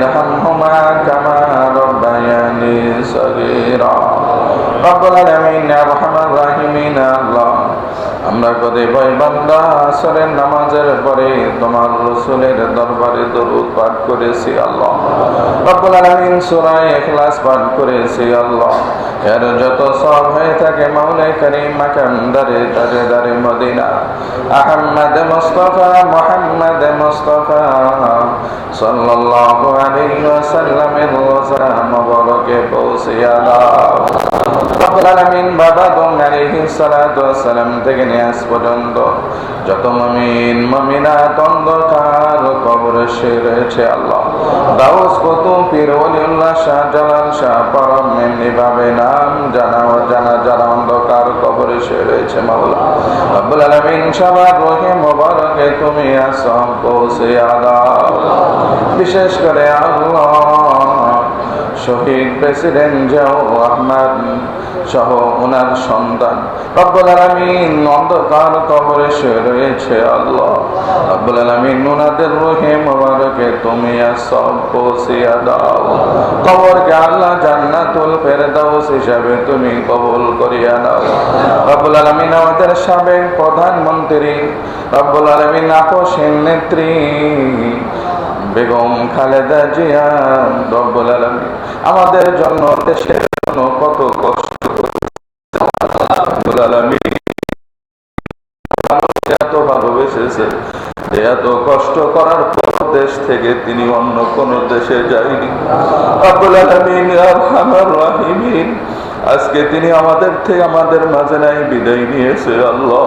ارحمهما كما ربياني صغيرا رب العالمين يا ارحم الراحمين আল্লাহ আমরা কতিপয় বান্দা আসরের নামাজের পরে তোমার রাসূলের দরবারে দরুদ পাঠ করেছি আল্লাহ রব্বুল আলামিন সূরা ইখলাস পাঠ করেছি আল্লাহ এর যত সওয়াব হয়ে থাকে মাওলা কারীম মাকাম দারে দারে দারে মদিনা আহমদ মুস্তাফা সাল্লাল্লাহু আলাইহি ওয়াসাল্লামের রোজা মুবারকে পৌঁছিয়া দাও রব্বুল আলামিন বাবা আদম আলাইহিস সালাতু ওয়াস সালাম থেকে নিয়ে আজ পর্যন্ত যত মুমিন মুমিনাত অন্ধকার কবরে রয়েছে আল্লাহ দাউস কুতুব পীর ওলিউল্লাহ শাহ জালাল শাহ পরম এমনি ভাবে নাম জানা ও জানা যারা অন্ধকার কবরে রয়েছে মাওলা রব্বুল আলামিন সবার রহে মোবারকে তুমি আসম পৌঁছিয়া দাও বিশেষ করে আল্লাহ শহীদ প্রেসিডেন্ট জিয়াউর রহমান সহ ওনার সন্তান রব্বুল আলামিন অন্ধকার কবরে রয়েছে আল্লাহ রব্বুল আলামিন ওনাদের রূহে মোবারকে তুমি আসব পৌঁছিয়া দাও কবরকে আল্লাহ জান্নাতুল ফেরদাউস হিসাবে তুমি কবুল করিয়া নাও রব্বুল আলামিন আমাদের সাবেক প্রধানমন্ত্রী রব্বুল আলামিন আপোষহীন নেত্রী বেগম খালেদা জিয়া রব্বুল আলামিন আমাদের জন্য দেশের জন্য কত কষ্ট রব্বুল আলামিন এত ভালোবেসেছে এত কষ্ট করার পর দেশ থেকে তিনি অন্য কোন দেশে যায়নি রব্বুল আলামিন আরহামার রাহিমিন আজকে তিনি আমাদের থেকে আমাদের মাঝে নাই বিদায় নিয়েছে আল্লাহ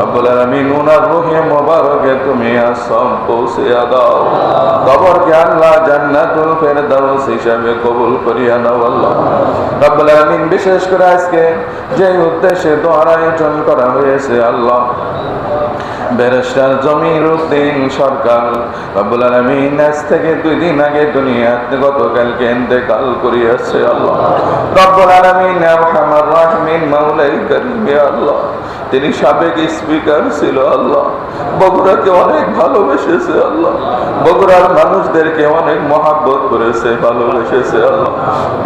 রব্বুল আলামিন ওনার রূহে মোবারকে তুমি আসম পৌঁছিয়া দাও কবরকে আল্লাহ জান্নাতুল ফেরদাউস হিসাবে কবুল করিয়া নাও আল্লাহ রব্বুল আলামিন বিশেষ করে আজকে যে উদ্দেশ্যে দোয়ার আয়োজন করা হয়েছে আল্লাহ ব্যারিস্টার জমির উদ্দিন সরকার রব্বুল আলামিন আজ থেকে 2 দিন আগে দুনিয়াতে গতকালকে ইন্তেকাল করিয়াছে আল্লাহ রব্বুল আলামিন আরহামার রাহিমিন মাওলাই কারীম আল্লাহ তিনি সাবেক স্পিকার ছিল আল্লাহ বগুড়াকে অনেক ভালোবেসেছে আল্লাহ বগুড়ার মানুষদেরকে অনেক মহব্বত করেছে ভালোবেসেছে আল্লাহ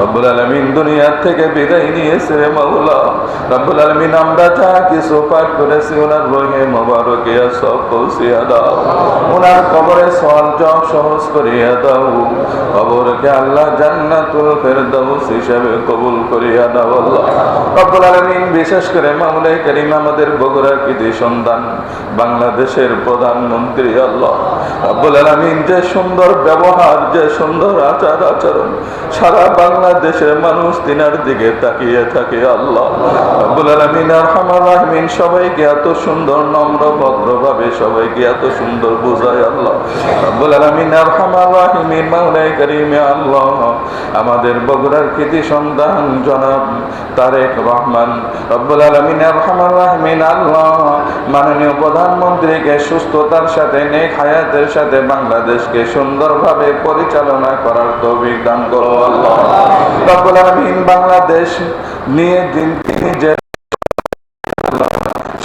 রব্বুল আলামিন দুনিয়া থেকে বিদায় নিয়েছে মাওলা রব্বুল আলামিন আমরা যা কিছু পাঠ করেছি ওনার রূহে মোবারকে সব পৌঁছিয়া দাও ওনার কবরে সওয়াল জবাব সহজ করিয়া দাও কবরকে আল্লাহ জান্নাতুল ফেরদাউস হিসাবে কবুল করিয়া দাও আল্লাহ রব্বুল আলামিন বিশেষ করে মাওলাই কারীম আমাদের বগুড়ার কৃতি সন্তান বাংলাদেশের প্রধানমন্ত্রী আল্লাহ রব্বুল আলামিন যে সুন্দর ব্যবহার যে সুন্দর আচার আচরণ সারা বাংলাদেশের মানুষ তিনার দিকে তাকিয়ে থাকে আল্লাহ রব্বুল আলামিন আরহামার রাহিমিন সবাইকে এত সুন্দর নম্র ভদ্রভাবে সবাইকে এত সুন্দর বোঝায় আল্লাহ রব্বুল আলামিন আরহামার রাহিমিন মাওলাই কারীম আল্লাহ আমাদের বগুড়ার কৃতি সন্তান জনাব তারেক রহমান রব্বুল আলামিন আরহামার রাহিমিন আল্লাহ মাননীয় প্রধানমন্ত্রীকে সুস্থতার সাথে নেক হায়াতের সাথে বাংলাদেশকে সুন্দরভাবে পরিচালনা করার তৌফিক দান করো আল্লাহ রব্বুল আলামিন বাংলাদেশ নিয়ে তিনি যে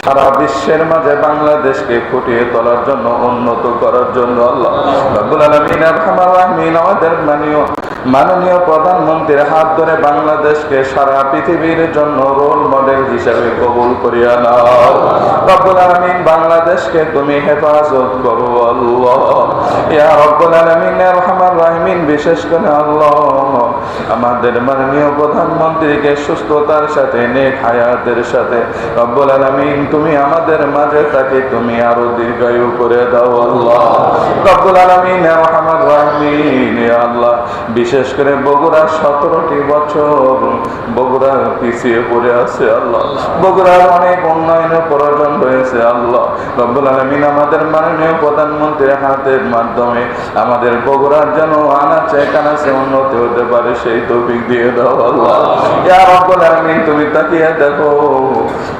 সারা বিশ্বের মাঝে বাংলাদেশকে ফুটিয়ে তোলার জন্য উন্নত করার জন্য আল্লাহ রব্বুল আলামিন আরহামার রাহিমিন আমাদের মাননীয় প্রধানমন্ত্রীর হাত ধরে বাংলাদেশকে সারা পৃথিবীর জন্য রোল মডেল হিসেবে কবুল করিয়া নাও রব্বুল আলামিন বাংলাদেশকে তুমি হেফাজত করো আল্লাহ ইয়া রব্বুল আলামিন আরহামার রাহিমিন বিশেষ করে আল্লাহ আমাদের মাননীয় প্রধানমন্ত্রীকে সুস্থতার সাথে নেক হায়াতের সাথে রব্বুল আলামিন তুমি আমাদের মাঝে তাকে তুমি আরো দীর্ঘায়ু করে দাও আল্লাহ রব্বুল আলামিন আরহামার রাহিমিন ইয়া আল্লাহ বিশেষ করে বগুড়া 17টি বছর বগুড়া পিছিয়ে পড়ে আছে আল্লাহ বগুড়ার অনেক উন্নয়নের প্রয়োজন রয়েছে আল্লাহ রব্বুল আলামিন আমাদের মাননীয় প্রধানমন্ত্রীর হাতের মাধ্যমে আমাদের বগুড়ার যেন আনাচে কানাচে উন্নতি হতে পারে সেই তৌফিক দিয়ে দাও আল্লাহ ইয়া রব্বুল আলামিন তুমি তাকিয়ে দেখো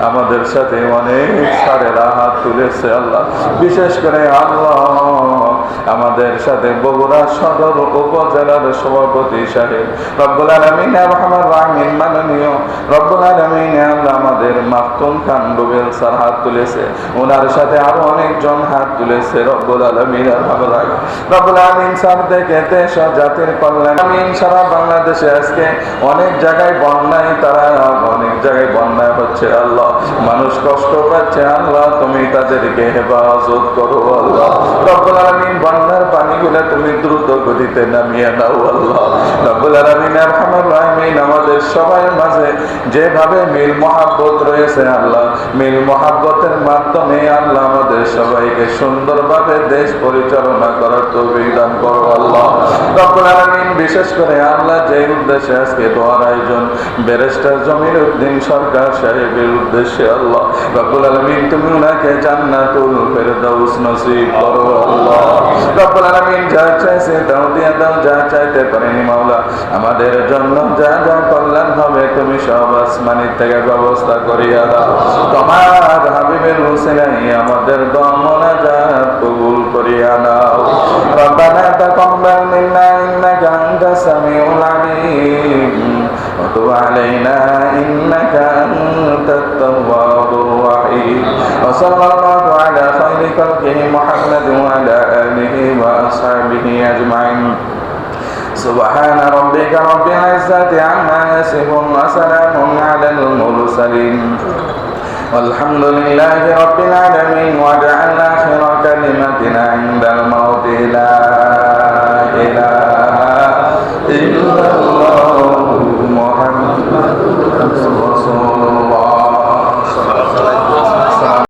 আমাদের সাথে অনেক সারেরা হাত তুলেছে আল্লাহ বিশেষ করে আল্লাহ আমাদের সাথে বগুড়া সদর উপজেলার সভাপতি সাহেব রব্বুল আলামিন রহমান রাহিম মাননীয় রব্বুল আলামিন আল্লাহ আমাদের মাকতুম খান রুবেল স্যার হাত তুলেছে, ওনার সাথে আরো অনেকজন হাত তুলেছে রব্বুল আলামিন রব্বুল আলামিন স্যার থেকে দেশ ও জাতির কল্যাণ আমিন। সারা বাংলাদেশে আজকে অনেক জায়গায় বন্যায় অনেক জায়গায় বন্যায় হচ্ছে আল্লাহ, মানুষ কষ্ট পাচ্ছে আল্লাহ, তুমি তাদেরকে হেফাজত করো আল্লাহ রব্বুল আলামিন। বন্যার পানিগুলো তুমি দ্রুত গতিতে নামিয়ে দাও আল্লাহ রব্বুল আলামিন আরহামার রাহিমিন। আমাদের সবার মাঝে যেভাবে মিল মহাব্বত রয়েছে আল্লাহ, মিল মহাব্বতের মাধ্যমে আল্লাহ আমাদের সবাইকে সুন্দরভাবে দেশ পরিচালনা করার তৌফিক দান করো আল্লাহ রব্বুল আলামিন। বিশেষ করে আল্লাহ যে উদ্দেশ্যে আজকে দোয়ার আয়োজন ব্যারিস্টার জমির উদ্দিন সরকার সাহেবের উদ্দেশ্যে আল্লাহ রব্বুল আলামিন, তুমি উনাকে জান্নাতুল ফেরদাউস নসিব করো আল্লাহ রব্বুল আলামিন। যা চাইছে তাও দিয়ে দাও, যা চাইতে পারেনি মাওলা আমাদের জন্য যা যা কল্যাণ হবে তুমি সব আসমানি থেকে ব্যবস্থা করিয়া দাও। তোমার হাবিবের হুসেনাই আমাদের দোয়া মুনাজাত কবুল করিয়া নাও। রব্বানা তাকাব্বাল মিন্না ইন্নাকা আনতাস সামিউল আলিম ওয়া তুব আলাইনা ইন্নাকা আনতাত তাওয়াবুর রহিম। ওয়া সাল্লাল্লাহু আলা খায়রি খালকিহি মুহাম্মাদ ওয়া আলা আলিহি ওয়া আসহাবিহি আজমাইন। سبحان ربك رب العزة عما يصفون وسلام على المرسلين والحمد لله رب العالمين. واجعل آخر كلمتنا عند الموت لا